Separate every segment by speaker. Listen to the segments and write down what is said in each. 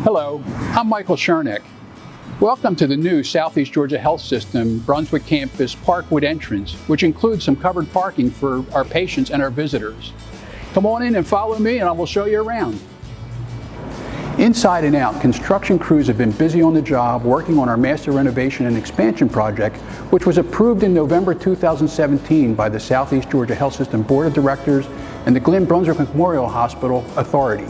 Speaker 1: Hello, I'm Michael Schernick. Welcome to the new Southeast Georgia Health System Brunswick Campus Parkwood entrance, which includes some covered parking for our patients and our visitors. Come on in and follow me and I will show you around. Inside and out, construction crews have been busy on the job working on our master renovation and expansion project, which was approved in November 2017 by the Southeast Georgia Health System Board of Directors and the Glenn Brunswick Memorial Hospital Authority.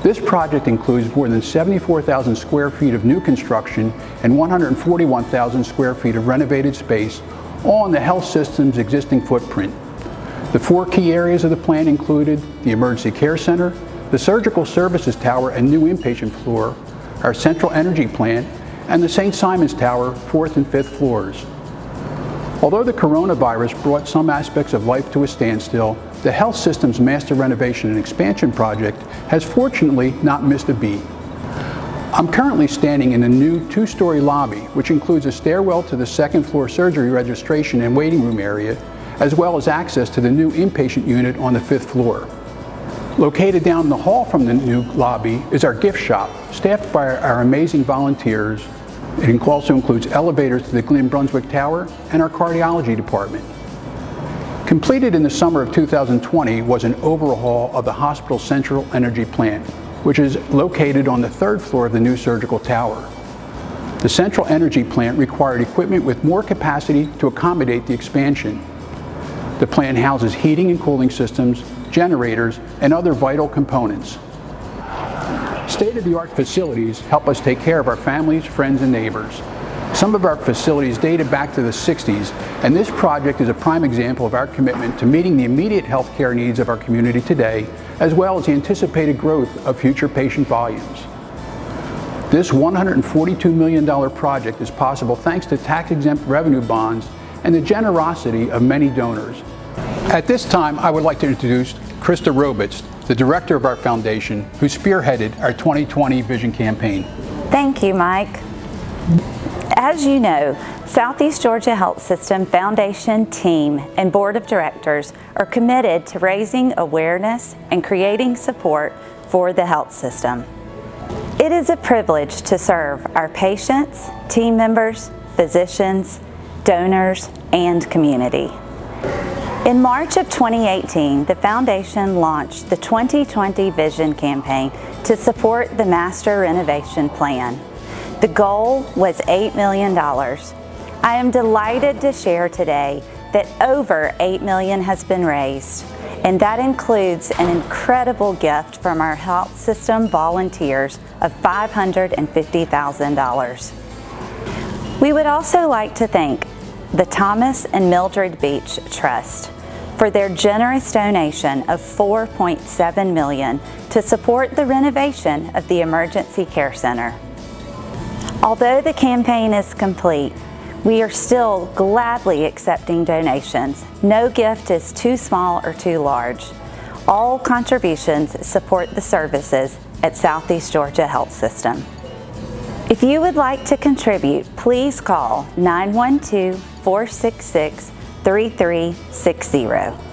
Speaker 1: This project includes more than 74,000 square feet of new construction and 141,000 square feet of renovated space on the health system's existing footprint. The four key areas of the plan included the Emergency Care Center, the Surgical Services Tower and new inpatient floor, our Central Energy Plant, and the St. Simon's Tower 4th and 5th floors. Although the coronavirus brought some aspects of life to a standstill, the health system's master renovation and expansion project has fortunately not missed a beat. I'm currently standing in the new two-story lobby, which includes a stairwell to the second floor surgery registration and waiting room area, as well as access to the new inpatient unit on the 5th floor. Located down the hall from the new lobby is our gift shop, staffed by our amazing volunteers. It also includes elevators to the Glenn Brunswick Tower and our cardiology department. Completed in the summer of 2020 was an overhaul of the hospital's Central Energy Plant, which is located on the 3rd floor of the new surgical tower. The Central Energy Plant required equipment with more capacity to accommodate the expansion. The plant houses heating and cooling systems, generators, and other vital components. State-of-the-art facilities help us take care of our families, friends, and neighbors. Some of our facilities dated back to the 60s, and this project is a prime example of our commitment to meeting the immediate health care needs of our community today, as well as the anticipated growth of future patient volumes. This $142 million project is possible thanks to tax-exempt revenue bonds and the generosity of many donors. At this time, I would like to introduce Krista Robitz, the director of our foundation, who spearheaded our 2020 Vision Campaign.
Speaker 2: Thank you, Mike. As you know, Southeast Georgia Health System Foundation team and Board of Directors are committed to raising awareness and creating support for the health system. It is a privilege to serve our patients, team members, physicians, donors, and community. In March of 2018, the Foundation launched the 2020 Vision Campaign to support the Master Renovation Plan. The goal was $8 million. I am delighted to share today that over $8 million has been raised, and that includes an incredible gift from our health system volunteers of $550,000. We would also like to thank the Thomas and Mildred Beach Trust for their generous donation of $4.7 million to support the renovation of the Emergency Care Center. Although the campaign is complete, we are still gladly accepting donations. No gift is too small or too large. All contributions support the services at Southeast Georgia Health System. If you would like to contribute, please call 912-466-3360.